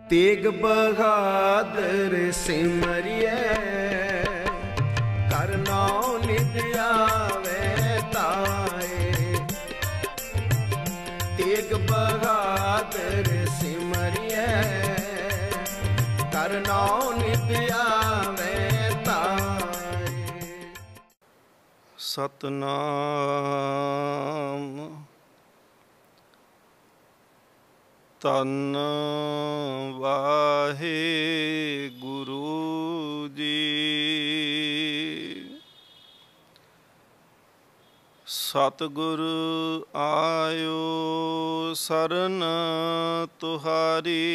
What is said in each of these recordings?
तेग बहादुर सिमरिए कर नाउ नित आवे ताए। तेग बहादुर सिमरिए कर नाउ नित आवे ताए। सतनाम धन वाहे गुरु जी। सतगुर आयो सरन तुहारी,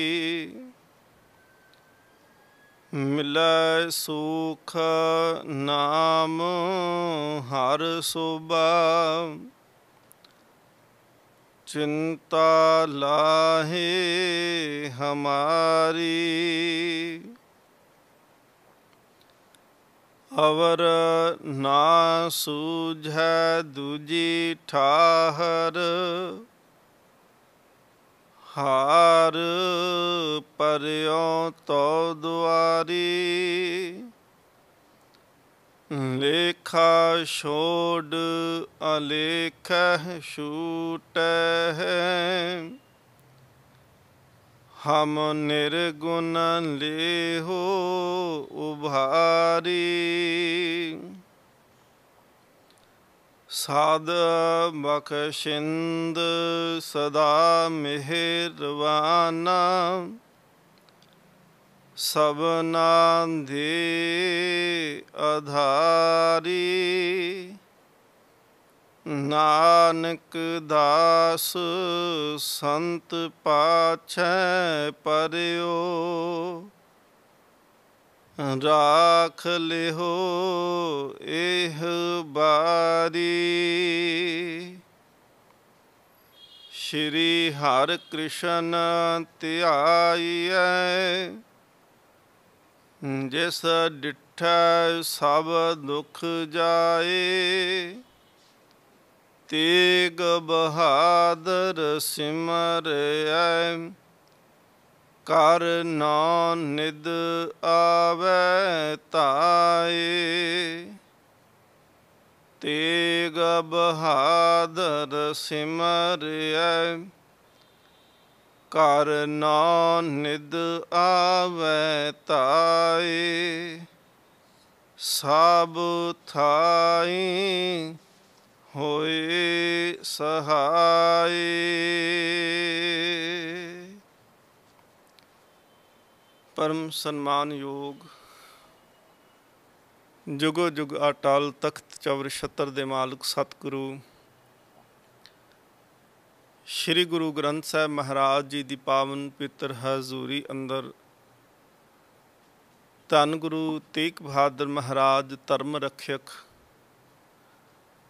मिलै सुख नाम हर सोबा। चिंता लाहे हमारी, अवर ना सूझै दूजी ठाहर। हार परयो तो दुआरी, लेखा छोड़ अलेख छूटै। हम निर्गुण लेहो उभारी, साध बख्शिंद सदा मेहरबाना। सबना दे आधारी, नानक दास संत पाछै परयो। राख लिहो एह बारी, श्री हर कृष्ण ध्याइयै। जिस डिठै सब दुख जाए, तेग बहादुर सिमरियै कर नाउ नित आवे ताए। तेग बहादुर सिमरियै कर नाउ नित आवे ताए। सब थाई होए सहाय। परम सन्मानयोग जुगो जुग अटल तख्त चौर छत्र दे मालिक सतगुरु श्री गुरु ग्रंथ साहिब महाराज जी की पावन पवित्र हजूरी अंदर धन गुरु तेग बहादुर महाराज धर्म रक्षक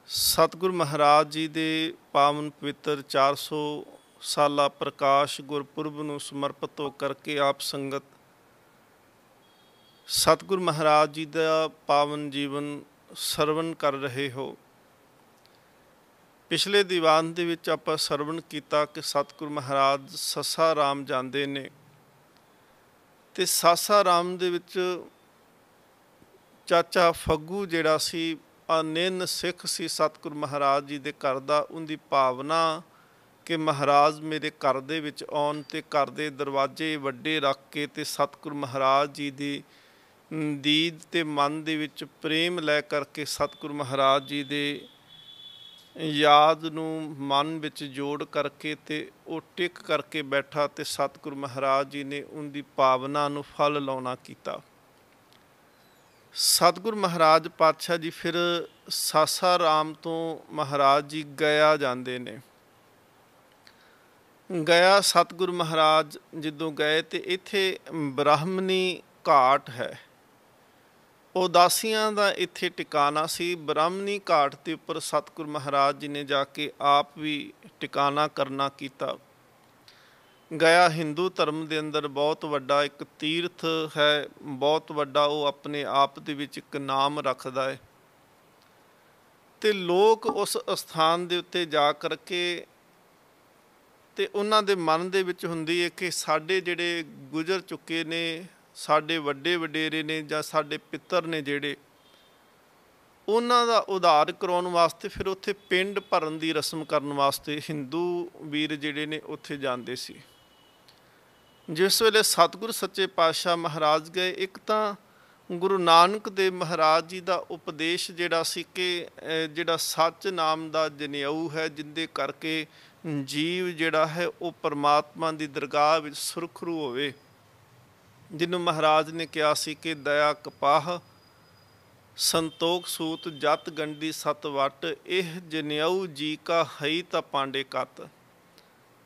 सतगुरु महाराज जी के पावन पवित्र 400 साला प्रकाश गुरपुरब नूं समर्पित होकर के आप संगत सतगुरु महाराज जी का पावन जीवन सरवण कर रहे हो। पिछले दीवान दे विच आपां सरवण कीता कि सतगुरु महाराज ससा राम जांदे ने ते सासा राम दे विच चाचा फग्गू जिहड़ा सी अनिन सिख सी सतगुरु महाराज जी दे घर दा, उनकी भावना कि महाराज मेरे घर दे विच आउण ते घर दे दरवाजे वड्डे रख के ते सतगुरु महाराज जी दी दीद ते मन दे विच प्रेम लै करके सतगुरु महाराज जी दे याद नूं मन विच जोड़ करके ते वो टिक करके बैठा ते सतगुरु महाराज जी ने उनकी भावना नूं फल लाउणा कीता। सतगुरु महाराज पातशाह जी फिर सासा राम तो महाराज जी गया जाते ने। गया सतगुरु महाराज जदों गए तो इत्थे ब्राह्मणी घाट है, उदासियां दा इत्थे टिकाना सी। ब्राह्मणी घाट के उपर सतगुरु महाराज जी ने जाके आप भी टिकाना करना कीता। गया हिंदू धर्म के अंदर बहुत वड्डा एक तीर्थ है, बहुत वड्डा वो अपने आप दे विच एक नाम रखता है। तो लोग उस स्थान के उत्ते जा करके ਤੇ ਉਹਨਾਂ ਦੇ ਮਨ ਦੇ ਵਿੱਚ ਹੁੰਦੀ ਹੈ ਕਿ ਸਾਡੇ ਜਿਹੜੇ ਗੁਜ਼ਰ ਚੁੱਕੇ ਨੇ, ਸਾਡੇ ਵੱਡੇ ਵਡੇਰੇ ਨੇ ਜਾਂ ਸਾਡੇ ਪਿੱਤਰ ਨੇ ਜਿਹੜੇ, ਉਹਨਾਂ ਦਾ ਉਧਾਰ ਕਰਾਉਣ ਵਾਸਤੇ ਫਿਰ ਉੱਥੇ ਪਿੰਡ ਭਰਨ ਦੀ ਰਸਮ ਕਰਨ ਵਾਸਤੇ ਹਿੰਦੂ ਵੀਰ ਜਿਹੜੇ ਨੇ ਉੱਥੇ ਜਾਂਦੇ ਸੀ। ਜਿਸ ਵੇਲੇ ਸਤਿਗੁਰ ਸੱਚੇ ਪਾਤਸ਼ਾਹ ਮਹਾਰਾਜ ਗਏ, ਇੱਕ ਤਾਂ ਗੁਰੂ ਨਾਨਕ ਦੇਵ ਮਹਾਰਾਜ ਜੀ ਦਾ ਉਪਦੇਸ਼ ਜਿਹੜਾ ਸੀ ਕਿ ਜਿਹੜਾ ਸੱਚ ਨਾਮ ਦਾ ਜਨੇਊ ਹੈ, ਜਿਹਦੇ ਕਰਕੇ ਜੀਵ ਜਿਹੜਾ ਹੈ ਉਹ ਪਰਮਾਤਮਾ ਦੀ ਦਰਗਾਹ ਵਿੱਚ ਸੁਰਖਰੂ ਹੋਵੇ, ਜਿਹਨੂੰ ਮਹਾਰਾਜ ਨੇ ਕਿਹਾ ਸੀ ਕਿ ਦਇਆ ਕਪਾਹ ਸੰਤੋਖ ਸੂਤ ਜਤ ਗੰਢੀ ਸਤ ਵਟ, ਇਹ ਜਨੇਊ ਜੀ ਕਾ ਹਈ ਤਾਂ ਪਾਂਡੇ ਕਤ,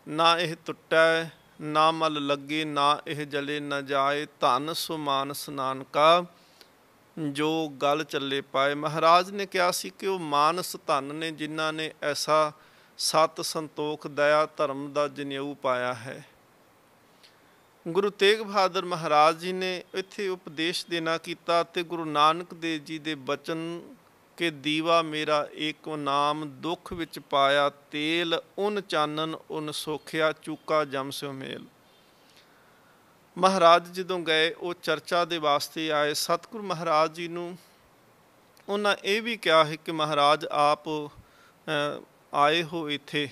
ਨਾ ਇਹ ਟੁੱਟੈ ਨਾ ਮਲ ਲੱਗੇ, ਨਾ ਇਹ ਜਲੇ ਨਾ ਜਾਏ, ਧਨ ਸੁਮਾਨ ਸਨਾਨ ਕਾ ਜੋ ਗਲ ਚੱਲੇ ਪਾਏ। ਮਹਾਰਾਜ ਨੇ ਕਿਹਾ ਸੀ ਕਿ ਉਹ ਮਾਨਸ ਧਨ ਨੇ ਜਿਨ੍ਹਾਂ ਨੇ ਐਸਾ ਸਤ ਸੰਤੋਖ ਦਇਆ ਧਰਮ ਦਾ ਜਨੇਊ ਪਾਇਆ ਹੈ। ਗੁਰੂ ਤੇਗ ਬਹਾਦਰ ਮਹਾਰਾਜ ਜੀ ਨੇ ਇੱਥੇ ਉਪਦੇਸ਼ ਦੇਣਾ ਕੀਤਾ ਤੇ ਗੁਰੂ ਨਾਨਕ ਦੇਵ ਜੀ ਦੇ ਬਚਨ ਕਿ ਦੀਵਾ ਮੇਰਾ ਏਕੋ ਨਾਮ, ਦੁੱਖ ਵਿੱਚ ਪਾਇਆ ਤੇਲ, ਉਨ ਚਾਨਣ ਉਨ ਸੋਖਿਆ, ਚੂਕਾ ਜਮ ਸਿਉ ਮੇਲ। ਮਹਾਰਾਜ ਜਦੋਂ ਗਏ ਉਹ ਚਰਚਾ ਦੇ ਵਾਸਤੇ ਆਏ, ਸਤਿਗੁਰੂ ਮਹਾਰਾਜ ਜੀ ਨੂੰ ਉਹਨਾਂ ਇਹ ਵੀ ਕਿਹਾ ਹੈ ਕਿ ਮਹਾਰਾਜ ਆਪ ਆਏ ਹੋ ਇੱਥੇ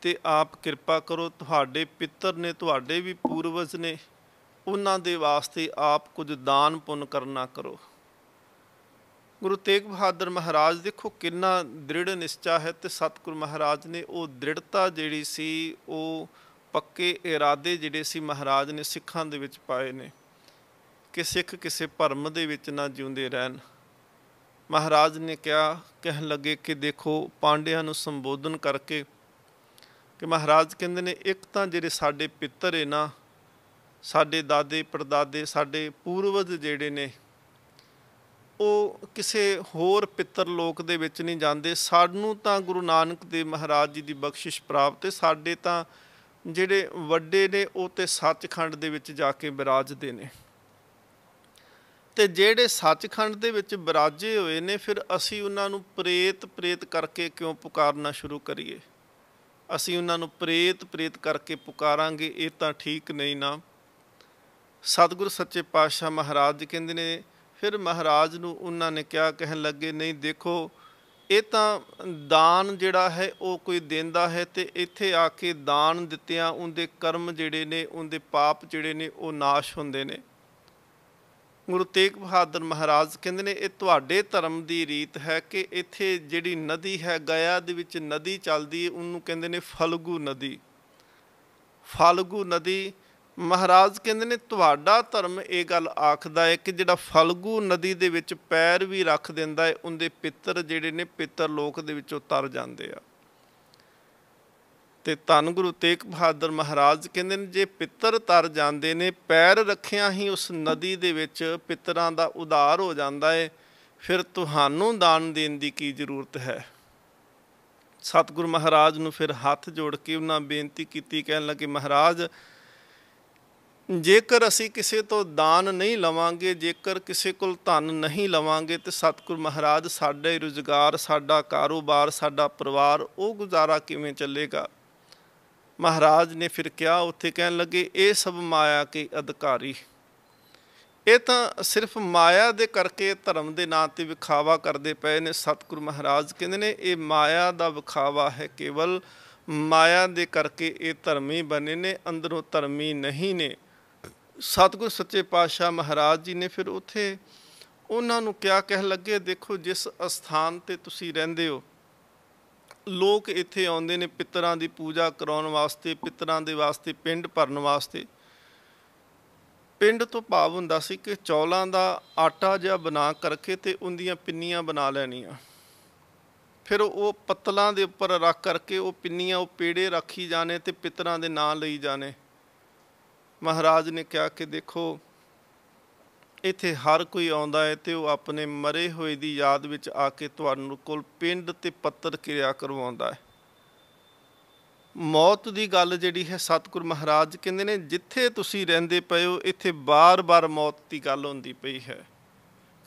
ਤੇ ਆਪ ਕਿਰਪਾ ਕਰੋ, ਤੁਹਾਡੇ ਪਿੱਤਰ ਨੇ, ਤੁਹਾਡੇ ਵੀ ਪੂਰਵਜ ਨੇ, ਉਹਨਾਂ ਦੇ ਵਾਸਤੇ ਆਪ ਕੁਝ ਦਾਨ ਪੁੰਨ ਕਰਨਾ ਕਰੋ। ਗੁਰੂ ਤੇਗ ਬਹਾਦਰ ਮਹਾਰਾਜ ਦੇਖੋ ਕਿੰਨਾ ਦ੍ਰਿੜ ਨਿਸ਼ਚਾ ਹੈ, ਤੇ ਸਤਿਗੁਰੂ ਮਹਾਰਾਜ ਨੇ ਉਹ ਦ੍ਰਿੜਤਾ ਜਿਹੜੀ ਸੀ, ਉਹ ਪੱਕੇ ਇਰਾਦੇ ਜਿਹੜੇ ਸੀ ਮਹਾਰਾਜ ਨੇ ਸਿੱਖਾਂ ਦੇ ਵਿੱਚ ਪਾਏ ਨੇ ਕਿ ਸਿੱਖ ਕਿਸੇ ਭਰਮ ਦੇ ਵਿੱਚ ਨਾ ਜਿਉਂਦੇ ਰਹਿਣ। ਮਹਾਰਾਜ ਨੇ ਕਿਹਾ, ਕਹਿਣ ਲੱਗੇ ਕਿ ਦੇਖੋ ਪਾਂਡਿਆਂ ਨੂੰ ਸੰਬੋਧਨ ਕਰਕੇ ਕਿ ਮਹਾਰਾਜ ਕਹਿੰਦੇ ਨੇ ਇੱਕ ਤਾਂ ਜਿਹੜੇ ਸਾਡੇ ਪਿੱਤਰ ਹੈ ਨਾ, ਸਾਡੇ ਦਾਦੇ ਪੜਦਾਦੇ, ਸਾਡੇ ਪੂਰਵਜ ਜਿਹੜੇ ਨੇ, ਉਹ ਕਿਸੇ ਹੋਰ ਪਿੱਤਰ ਲੋਕ ਦੇ ਵਿੱਚ ਨਹੀਂ ਜਾਂਦੇ। ਸਾਨੂੰ ਤਾਂ ਗੁਰੂ ਨਾਨਕ ਦੇਵ ਮਹਾਰਾਜ ਜੀ ਦੀ ਬਖਸ਼ਿਸ਼ ਪ੍ਰਾਪਤ ਹੈ, ਸਾਡੇ ਤਾਂ ਜਿਹੜੇ ਵੱਡੇ ਨੇ ਉਹ ਤੇ ਸੱਚਖੰਡ ਦੇ ਵਿੱਚ ਜਾ ਕੇ ਬਿਰਾਜਦੇ ਨੇ, ਤੇ ਜਿਹੜੇ ਸੱਚਖੰਡ ਦੇ ਵਿੱਚ ਬਿਰਾਜੇ ਹੋਏ ਨੇ ਫਿਰ ਅਸੀਂ ਉਹਨਾਂ ਨੂੰ ਪ੍ਰੇਤ ਪ੍ਰੇਤ ਕਰਕੇ ਕਿਉਂ ਪੁਕਾਰਨਾ ਸ਼ੁਰੂ ਕਰੀਏ? ਅਸੀਂ ਉਹਨਾਂ ਨੂੰ ਪ੍ਰੇਤ ਪ੍ਰੇਤ ਕਰਕੇ ਪੁਕਾਰਾਂਗੇ, ਇਹ ਤਾਂ ਠੀਕ ਨਹੀਂ ਨਾ। ਸਤਿਗੁਰੂ ਸੱਚੇ ਪਾਤਸ਼ਾਹ ਮਹਾਰਾਜ ਕਹਿੰਦੇ ਨੇ, ਫਿਰ ਮਹਾਰਾਜ ਨੂੰ ਉਹਨਾਂ ਨੇ ਕਿਹਾ, ਕਹਿਣ ਲੱਗੇ ਨਹੀਂ ਦੇਖੋ ਇਹ ਤਾਂ ਦਾਨ ਜਿਹੜਾ ਹੈ ਉਹ ਕੋਈ ਦਿੰਦਾ ਹੈ ਤੇ ਇੱਥੇ ਆ ਕੇ ਦਾਨ ਦਿੱਤਿਆਂ ਉਹਦੇ ਕਰਮ ਜਿਹੜੇ ਨੇ, ਉਹਦੇ ਪਾਪ ਜਿਹੜੇ ਨੇ ਉਹ ਨਾਸ਼ ਹੁੰਦੇ ਨੇ। ਗੁਰੂ ਤੇਗ ਬਹਾਦਰ ਮਹਾਰਾਜ ਕਹਿੰਦੇ ਨੇ ਇਹ ਤੁਹਾਡੇ ਧਰਮ ਦੀ ਰੀਤ ਹੈ ਕਿ ਇੱਥੇ ਜਿਹੜੀ ਨਦੀ ਹੈ, ਗਇਆ ਦੇ ਵਿੱਚ ਨਦੀ ਚੱਲਦੀ ਹੈ, ਉਹਨੂੰ ਕਹਿੰਦੇ ਨੇ ਫਲਗੂ ਨਦੀ। ਫਲਗੂ ਨਦੀ ਮਹਾਰਾਜ ਕਹਿੰਦੇ ਨੇ ਤੁਹਾਡਾ ਧਰਮ ਇਹ ਗੱਲ ਆਖਦਾ ਹੈ ਕਿ ਜਿਹੜਾ ਫਲਗੂ ਨਦੀ ਦੇ ਵਿੱਚ ਪੈਰ ਵੀ ਰੱਖ ਦਿੰਦਾ ਹੈ, ਉਹਦੇ ਪਿੱਤਰ ਜਿਹੜੇ ਨੇ ਪਿੱਤਰ ਲੋਕ ਦੇ ਵਿੱਚੋਂ ਤਰ ਜਾਂਦੇ ਆ। ਤੇ ਧੰਨ ਗੁਰੂ ਤੇਗ ਬਹਾਦਰ ਮਹਾਰਾਜ ਕਹਿੰਦੇ ਨੇ ਜੇ ਪਿੱਤਰ ਤਰ ਜਾਂਦੇ ਨੇ, ਪੈਰ ਰੱਖਿਆ ਹੀ ਉਸ ਨਦੀ ਦੇ ਵਿੱਚ ਪਿੱਤਰਾਂ ਦਾ ਉਧਾਰ ਹੋ ਜਾਂਦਾ ਹੈ, ਫਿਰ ਤੁਹਾਨੂੰ ਦਾਨ ਦੇਣ ਦੀ ਕੀ ਜ਼ਰੂਰਤ ਹੈ? ਸਤਿਗੁਰੂ ਮਹਾਰਾਜ ਨੂੰ ਫਿਰ ਹੱਥ ਜੋੜ ਕੇ ਉਹਨਾਂ ਬੇਨਤੀ ਕੀਤੀ, ਕਹਿਣ ਲੱਗੇ ਮਹਾਰਾਜ ਜੇਕਰ ਅਸੀਂ ਕਿਸੇ ਤੋਂ ਦਾਨ ਨਹੀਂ ਲਵਾਂਗੇ, ਜੇਕਰ ਕਿਸੇ ਕੋਲ ਧਨ ਨਹੀਂ ਲਵਾਂਗੇ, ਤੇ ਸਤਿਗੁਰੂ ਮਹਾਰਾਜ ਸਾਡਾ ਰੁਜ਼ਗਾਰ, ਸਾਡਾ ਕਾਰੋਬਾਰ, ਸਾਡਾ ਪਰਿਵਾਰ ਉਹ ਗੁਜ਼ਾਰਾ ਕਿਵੇਂ ਚੱਲੇਗਾ? ਮਹਾਰਾਜ ਨੇ ਫਿਰ ਕਿਹਾ, ਉੱਥੇ ਕਹਿਣ ਲੱਗੇ ਇਹ ਸਭ ਮਾਇਆ ਕੇ ਅਧਿਕਾਰੀ, ਇਹ ਤਾਂ ਸਿਰਫ ਮਾਇਆ ਦੇ ਕਰਕੇ ਧਰਮ ਦੇ ਨਾਂ 'ਤੇ ਵਿਖਾਵਾ ਕਰਦੇ ਪਏ ਨੇ। ਸਤਿਗੁਰੂ ਮਹਾਰਾਜ ਕਹਿੰਦੇ ਨੇ ਇਹ ਮਾਇਆ ਦਾ ਵਿਖਾਵਾ ਹੈ, ਕੇਵਲ ਮਾਇਆ ਦੇ ਕਰਕੇ ਇਹ ਧਰਮੀ ਬਣੇ ਨੇ, ਅੰਦਰੋਂ ਧਰਮੀ ਨਹੀਂ ਨੇ। ਸਤਿਗੁਰੂ ਸੱਚੇ ਪਾਤਸ਼ਾਹ ਮਹਾਰਾਜ ਜੀ ਨੇ ਫਿਰ ਉੱਥੇ ਉਹਨਾਂ ਨੂੰ ਕਿਹਾ, ਕਹਿਣ ਲੱਗੇ ਦੇਖੋ ਜਿਸ ਅਸਥਾਨ 'ਤੇ ਤੁਸੀਂ ਰਹਿੰਦੇ ਹੋ, ਲੋਕ ਇੱਥੇ ਆਉਂਦੇ ਨੇ ਪਿੱਤਰਾਂ ਦੀ ਪੂਜਾ ਕਰਾਉਣ ਵਾਸਤੇ, ਪਿੱਤਰਾਂ ਦੇ ਵਾਸਤੇ ਪਿੰਡ ਭਰਨ ਵਾਸਤੇ। ਪਿੰਡ ਤੋਂ ਭਾਵ ਹੁੰਦਾ ਸੀ ਕਿ ਚੌਲਾਂ ਦਾ ਆਟਾ ਜਿਹਾ ਬਣਾ ਕਰਕੇ ਤੇ ਉਹਦੀਆਂ ਪਿੰਨੀਆਂ ਬਣਾ ਲੈਣੀਆਂ, ਫਿਰ ਉਹ ਪੱਤਲਾਂ ਦੇ ਉੱਪਰ ਰੱਖ ਕਰਕੇ ਉਹ ਪਿੰਨੀਆਂ, ਉਹ ਪੇੜੇ ਰੱਖੀ ਜਾਣੇ ਤੇ ਪਿੱਤਰਾਂ ਦੇ ਨਾਂ ਲਈ ਜਾਣੇ। ਮਹਾਰਾਜ ਨੇ ਕਿਹਾ ਕਿ ਦੇਖੋ ਇੱਥੇ ਹਰ ਕੋਈ ਆਉਂਦਾ ਹੈ ਤੇ ਉਹ ਆਪਣੇ ਮਰੇ ਹੋਏ ਦੀ ਯਾਦ ਵਿੱਚ ਆ ਕੇ ਤੁਹਾਨੂੰ ਕੋਲ ਪਿੰਡ ਤੇ ਪੱਤਰ ਕਿਰਿਆ ਕਰਵਾਉਂਦਾ ਹੈ। ਮੌਤ ਦੀ ਗੱਲ ਜਿਹੜੀ ਹੈ, ਸਤਿਗੁਰੂ ਮਹਾਰਾਜ ਕਹਿੰਦੇ ਨੇ ਜਿੱਥੇ ਤੁਸੀਂ ਰਹਿੰਦੇ ਪਏ ਹੋ ਇੱਥੇ ਬਾਰ-ਬਾਰ ਮੌਤ ਦੀ ਗੱਲ ਹੁੰਦੀ ਪਈ ਹੈ,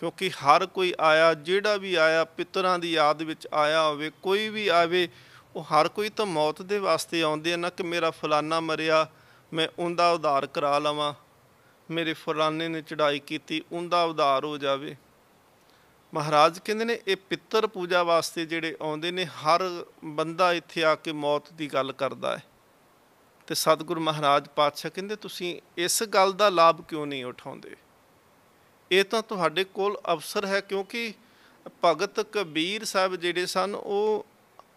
ਕਿਉਂਕਿ ਹਰ ਕੋਈ ਆਇਆ, ਜਿਹੜਾ ਵੀ ਆਇਆ ਪਿੱਤਰਾਂ ਦੀ ਯਾਦ ਵਿੱਚ ਆਇਆ ਹੋਵੇ, ਕੋਈ ਵੀ ਆਵੇ, ਉਹ ਹਰ ਕੋਈ ਤਾਂ ਮੌਤ ਦੇ ਵਾਸਤੇ ਆਉਂਦੇ ਆ ਨਾ, ਕਿ ਮੇਰਾ ਫਲਾਨਾ ਮਰਿਆ ਮੈਂ ਉਹਦਾ ਉਧਾਰ ਕਰਾ ਲਵਾਂ, ਮੇਰੇ ਫਲਾਨੇ ਨੇ ਚੜ੍ਹਾਈ ਕੀਤੀ ਉਹਦਾ ਉਧਾਰ ਹੋ ਜਾਵੇ। ਮਹਾਰਾਜ ਕਹਿੰਦੇ ਨੇ ਇਹ ਪਿੱਤਰ ਪੂਜਾ ਵਾਸਤੇ ਜਿਹੜੇ ਆਉਂਦੇ ਨੇ, ਹਰ ਬੰਦਾ ਇੱਥੇ ਆ ਕੇ ਮੌਤ ਦੀ ਗੱਲ ਕਰਦਾ ਹੈ। ਤੇ ਸਤਿਗੁਰੂ ਮਹਾਰਾਜ ਪਾਤਸ਼ਾਹ ਕਹਿੰਦੇ ਤੁਸੀਂ ਇਸ ਗੱਲ ਦਾ ਲਾਭ ਕਿਉਂ ਨਹੀਂ ਉਠਾਉਂਦੇ? ਇਹ ਤਾਂ ਤੁਹਾਡੇ ਕੋਲ ਅਵਸਰ ਹੈ, ਕਿਉਂਕਿ ਭਗਤ ਕਬੀਰ ਸਾਹਿਬ ਜਿਹੜੇ ਸਨ ਉਹ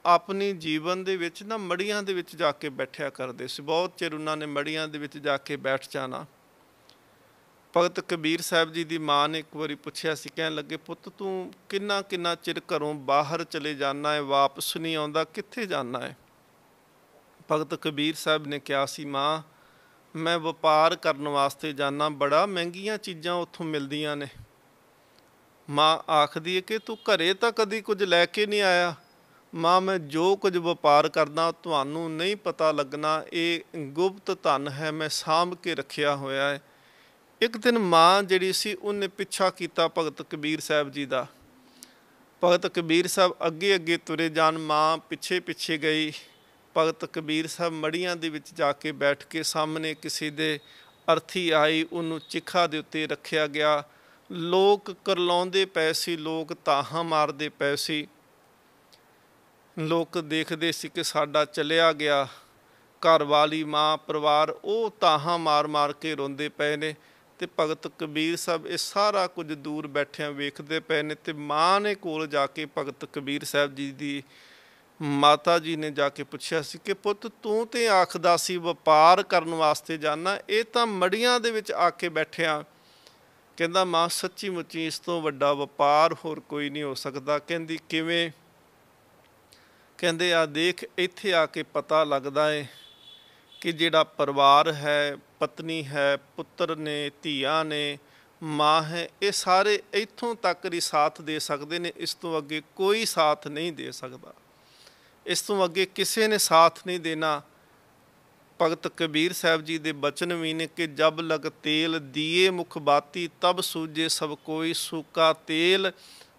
ਆਪਣੀ ਜੀਵਨ ਦੇ ਵਿੱਚ ਨਾ ਮੜੀਆਂ ਦੇ ਵਿੱਚ ਜਾ ਕੇ ਬੈਠਿਆ ਕਰਦੇ ਸੀ। ਬਹੁਤ ਚਿਰ ਉਹਨਾਂ ਨੇ ਮੜੀਆਂ ਦੇ ਵਿੱਚ ਜਾ ਕੇ ਬੈਠ ਜਾਣਾ। ਭਗਤ ਕਬੀਰ ਸਾਹਿਬ ਜੀ ਦੀ ਮਾਂ ਨੇ ਇੱਕ ਵਾਰੀ ਪੁੱਛਿਆ ਸੀ, ਕਹਿਣ ਲੱਗੇ ਪੁੱਤ ਤੂੰ ਕਿੰਨਾ ਕਿੰਨਾ ਚਿਰ ਘਰੋਂ ਬਾਹਰ ਚਲੇ ਜਾਣਾ ਹੈ, ਵਾਪਸ ਨਹੀਂ ਆਉਂਦਾ, ਕਿੱਥੇ ਜਾਣਾ ਹੈ? ਭਗਤ ਕਬੀਰ ਸਾਹਿਬ ਨੇ ਕਿਹਾ ਸੀ, ਮਾਂ ਮੈਂ ਵਪਾਰ ਕਰਨ ਵਾਸਤੇ ਜਾਣਾ, ਬੜਾ ਮਹਿੰਗੀਆਂ ਚੀਜ਼ਾਂ ਉੱਥੋਂ ਮਿਲਦੀਆਂ ਨੇ। ਮਾਂ ਆਖਦੀ ਹੈ ਕਿ ਤੂੰ ਘਰੇ ਤਾਂ ਕਦੀ ਕੁਝ ਲੈ ਕੇ ਨਹੀਂ ਆਇਆ। ਮਾਂ ਮੈਂ ਜੋ ਕੁਝ ਵਪਾਰ ਕਰਦਾ ਤੁਹਾਨੂੰ ਨਹੀਂ ਪਤਾ ਲੱਗਣਾ, ਇਹ ਗੁਪਤ ਧਨ ਹੈ, ਮੈਂ ਸਾਂਭ ਕੇ ਰੱਖਿਆ ਹੋਇਆ ਹੈ। ਇੱਕ ਦਿਨ ਮਾਂ ਜਿਹੜੀ ਸੀ ਉਹਨੇ ਪਿੱਛਾ ਕੀਤਾ ਭਗਤ ਕਬੀਰ ਸਾਹਿਬ ਜੀ ਦਾ। ਭਗਤ ਕਬੀਰ ਸਾਹਿਬ ਅੱਗੇ ਅੱਗੇ ਤੁਰੇ ਜਾਣ, ਮਾਂ ਪਿੱਛੇ ਪਿੱਛੇ ਗਈ। ਭਗਤ ਕਬੀਰ ਸਾਹਿਬ ਮੜੀਆਂ ਦੇ ਵਿੱਚ ਜਾ ਕੇ ਬੈਠ ਕੇ ਸਾਹਮਣੇ ਕਿਸੇ ਦੇ ਅਰਥੀ ਆਈ, ਉਹਨੂੰ ਚਿਖਾ ਦੇ ਉੱਤੇ ਰੱਖਿਆ ਗਿਆ। ਲੋਕ ਕਰਲਾਉਂਦੇ ਪਏ ਸੀ, ਲੋਕ ਤਾਹਾਂ ਮਾਰਦੇ ਪਏ ਸੀ, ਲੋਕ ਦੇਖਦੇ ਸੀ ਕਿ ਸਾਡਾ ਚਲਿਆ ਗਿਆ। ਘਰ ਵਾਲੀ ਮਾਂ ਪਰਿਵਾਰ ਉਹ ਤਾਹਾਂ ਮਾਰ ਮਾਰ ਕੇ ਰੋਂਦੇ ਪਏ ਨੇ, ਤੇ ਭਗਤ ਕਬੀਰ ਸਾਹਿਬ ਇਹ ਸਾਰਾ ਕੁਝ ਦੂਰ ਬੈਠਿਆਂ ਵੇਖਦੇ ਪਏ ਨੇ। ਤੇ ਮਾਂ ਨੇ ਕੋਲ ਜਾ ਕੇ ਭਗਤ ਕਬੀਰ ਸਾਹਿਬ ਜੀ ਦੀ ਮਾਤਾ ਜੀ ਨੇ ਜਾ ਕੇ ਪੁੱਛਿਆ ਸੀ ਕਿ ਪੁੱਤ ਤੂੰ ਤੇ ਆਖਦਾ ਸੀ ਵਪਾਰ ਕਰਨ ਵਾਸਤੇ ਜਾਣਾ, ਇਹ ਤਾਂ ਮੜੀਆਂ ਦੇ ਵਿੱਚ ਆ ਕੇ ਬੈਠਿਆ। ਕਹਿੰਦਾ ਮਾਂ ਸੱਚੀ ਮੁੱਚੀ ਇਸ ਤੋਂ ਵੱਡਾ ਵਪਾਰ ਹੋਰ ਕੋਈ ਨਹੀਂ ਹੋ ਸਕਦਾ। ਕਹਿੰਦੀ ਕਿਵੇਂ? ਕਹਿੰਦੇ ਆ ਦੇਖ ਇੱਥੇ ਆ ਕੇ ਪਤਾ ਲੱਗਦਾ ਹੈ ਕਿ ਜਿਹੜਾ ਪਰਿਵਾਰ ਹੈ, ਪਤਨੀ ਹੈ, ਪੁੱਤਰ ਨੇ, ਧੀਆਂ ਨੇ, ਮਾਂ ਹੈ, ਇਹ ਸਾਰੇ ਇੱਥੋਂ ਤੱਕ ਹੀ ਸਾਥ ਦੇ ਸਕਦੇ ਨੇ, ਇਸ ਤੋਂ ਅੱਗੇ ਕੋਈ ਸਾਥ ਨਹੀਂ ਦੇ ਸਕਦਾ, ਇਸ ਤੋਂ ਅੱਗੇ ਕਿਸੇ ਨੇ ਸਾਥ ਨਹੀਂ ਦੇਣਾ। ਭਗਤ ਕਬੀਰ ਸਾਹਿਬ ਜੀ ਦੇ ਬਚਨ ਵੀ ਨੇ ਕਿ ਜਬ ਲਗ ਤੇਲ ਦੀਏ ਮੁਖ ਬਾਤੀ, ਤਬ ਸੂਝੇ ਸਭ ਕੋਈ, ਸੂਕਾ ਤੇਲ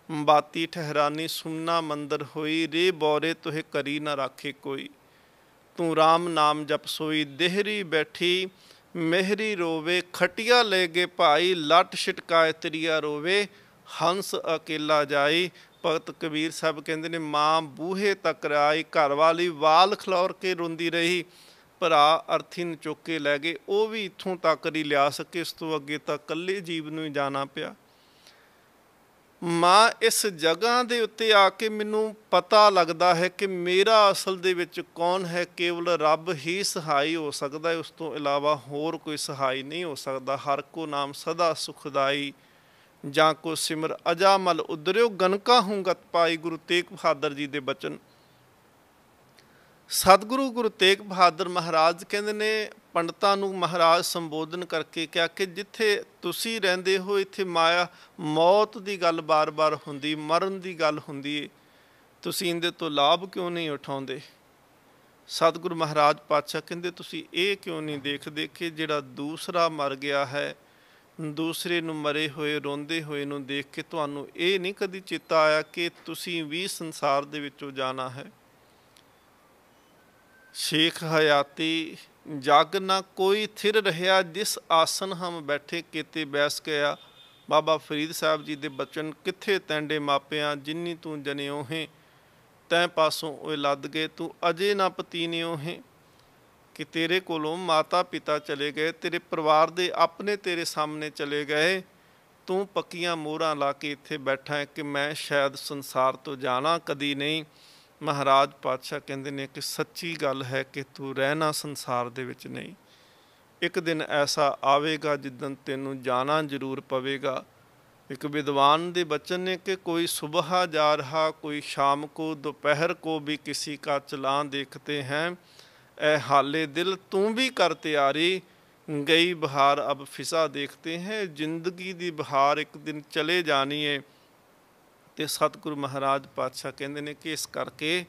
ਬਾਤੀ ਠਹਿਰਾਨੀ, ਸੁਨਨਾ ਮੰਦਰ ਹੋਈ, ਰੇ ਬੌਰੇ ਤੁਹੇ ਕਰੀ ਨਾ ਰਾਖੇ ਕੋਈ। ਤੂੰ ਰਾਮ ਨਾਮ ਜਪ ਸੋਈ, ਦੇਹਰੀ ਬੈਠੀ ਮੇਹਰੀ ਰੋਵੇ, ਖਟੀਆ ਲੈ ਗਏ ਭਾਈ, ਲੱਟ ਛਿਟਕਾਏ ਤਰੀਆ ਰੋਵੇ, ਹੰਸ ਅਕੇਲਾ ਜਾਈ। ਭਗਤ ਕਬੀਰ ਸਾਹਿਬ ਕਹਿੰਦੇ ਨੇ ਮਾਂ ਬੂਹੇ ਤੱਕ ਆਈ, ਘਰ ਵਾਲੀ ਵਾਲ ਖਲੌਰ ਕੇ ਰੋਂਦੀ ਰਹੀ, ਭਰਾ ਅਰਥੀ ਨੂੰ ਚੁੱਕ ਕੇ ਲੈ ਗਏ, ਉਹ ਵੀ ਇੱਥੋਂ ਤੱਕ ਨਹੀਂ ਲਿਆ ਸਕੇ, ਇਸ ਤੋਂ ਅੱਗੇ ਤਾਂ ਇਕੱਲੇ ਜੀਵ ਨੂੰ ਹੀ ਜਾਣਾ ਪਿਆ। ਮਾਂ ਇਸ ਜਗ੍ਹਾ ਦੇ ਉੱਤੇ ਆ ਕੇ ਮੈਨੂੰ ਪਤਾ ਲੱਗਦਾ ਹੈ ਕਿ ਮੇਰਾ ਅਸਲ ਦੇ ਵਿੱਚ ਕੌਣ ਹੈ, ਕੇਵਲ ਰੱਬ ਹੀ ਸਹਾਈ ਹੋ ਸਕਦਾ ਹੈ, ਉਸ ਤੋਂ ਇਲਾਵਾ ਹੋਰ ਕੋਈ ਸਹਾਈ ਨਹੀਂ ਹੋ ਸਕਦਾ। ਹਰ ਕੋ ਨਾਮ ਸਦਾ ਸੁਖਦਾਈ, ਜਾਂ ਕੋ ਸਿਮਰ ਅਜਾਮਲ ਉਦਰਿਓ, ਗਨਕਾ ਹੂੰ ਗਤ ਪਾਈ। ਗੁਰੂ ਤੇਗ ਬਹਾਦਰ ਜੀ ਦੇ ਬਚਨ। ਸਤਿਗੁਰੂ ਗੁਰੂ ਤੇਗ ਬਹਾਦਰ ਮਹਾਰਾਜ ਕਹਿੰਦੇ ਨੇ ਪੰਡਤਾਂ ਨੂੰ ਮਹਾਰਾਜ ਸੰਬੋਧਨ ਕਰਕੇ ਕਿਹਾ ਕਿ ਜਿੱਥੇ ਤੁਸੀਂ ਰਹਿੰਦੇ ਹੋ ਇੱਥੇ ਮਾਇਆ ਮੌਤ ਦੀ ਗੱਲ ਬਾਰ-ਬਾਰ ਹੁੰਦੀ, ਮਰਨ ਦੀ ਗੱਲ ਹੁੰਦੀ ਹੈ, ਤੁਸੀਂ ਇਹਦੇ ਤੋਂ ਲਾਭ ਕਿਉਂ ਨਹੀਂ ਉਠਾਉਂਦੇ? ਸਤਿਗੁਰੂ ਮਹਾਰਾਜ ਪਾਤਸ਼ਾਹ ਕਹਿੰਦੇ ਤੁਸੀਂ ਇਹ ਕਿਉਂ ਨਹੀਂ ਦੇਖਦੇ ਕਿ ਜਿਹੜਾ ਦੂਸਰਾ ਮਰ ਗਿਆ ਹੈ, ਦੂਸਰੇ ਨੂੰ ਮਰੇ ਹੋਏ ਰੋਂਦੇ ਹੋਏ ਨੂੰ ਦੇਖ ਕੇ ਤੁਹਾਨੂੰ ਇਹ ਨਹੀਂ ਕਦੀ ਚੇਤਾ ਆਇਆ ਕਿ ਤੁਸੀਂ ਵੀ ਸੰਸਾਰ ਦੇ ਵਿੱਚੋਂ ਜਾਣਾ ਹੈ। ਸ਼ੇਖ ਹਯਾਤੀ ਜਗ ਨਾ ਕੋਈ ਥਿਰ ਰਹਿਆ, ਜਿਸ ਆਸਨ ਹਮ ਬੈਠੇ ਕੀਤੇ ਬੈਸ ਗਿਆ। ਬਾਬਾ ਫਰੀਦ ਸਾਹਿਬ ਜੀ ਦੇ ਬਚਨ। ਕਿੱਥੇ ਤੈਂਡੇ ਮਾਪਿਆਂ, ਜਿੰਨੀ ਤੂੰ ਜਨਿਓ ਹੈ, ਤੈਂ ਪਾਸੋਂ ਉਹ ਲੱਦ ਗਏ, ਤੂੰ ਅਜੇ ਨਾ ਪਤੀਨਿਓ ਹੈ। ਕਿ ਤੇਰੇ ਕੋਲੋਂ ਮਾਤਾ ਪਿਤਾ ਚਲੇ ਗਏ, ਤੇਰੇ ਪਰਿਵਾਰ ਦੇ ਆਪਣੇ ਤੇਰੇ ਸਾਹਮਣੇ ਚਲੇ ਗਏ, ਤੂੰ ਪੱਕੀਆਂ ਮੋਹਰਾਂ ਲਾ ਕੇ ਇੱਥੇ ਬੈਠਾ ਹੈ ਕਿ ਮੈਂ ਸ਼ਾਇਦ ਸੰਸਾਰ ਤੋਂ ਜਾਣਾ ਕਦੀ ਨਹੀਂ। ਮਹਾਰਾਜ ਪਾਤਸ਼ਾਹ ਕਹਿੰਦੇ ਨੇ ਕਿ ਸੱਚੀ ਗੱਲ ਹੈ ਕਿ ਤੂੰ ਰਹਿਣਾ ਸੰਸਾਰ ਦੇ ਵਿੱਚ ਨਹੀਂ। ਇੱਕ ਦਿਨ ਐਸਾ ਆਵੇਗਾ ਜਿੱਦਣ ਤੈਨੂੰ ਜਾਣਾ ਜ਼ਰੂਰ ਪਵੇਗਾ। ਇੱਕ ਵਿਦਵਾਨ ਦੇ ਬਚਨ ਨੇ ਕਿ ਕੋਈ ਸੁਬਹ ਜਾ ਰਹਾ, ਕੋਈ ਸ਼ਾਮ को, दोपहर को भी किसी का चलान देखते हैं, ए हाले दिल तू भी कर तैयारी, गई बहार अब फिसा देखते हैं। जिंदगी दी बहार एक दिन चले जानी है। ਤੇ ਸਤਿਗੁਰੂ ਮਹਾਰਾਜ ਪਾਤਸ਼ਾਹ ਕਹਿੰਦੇ ਨੇ ਕਿ ਇਸ ਕਰਕੇ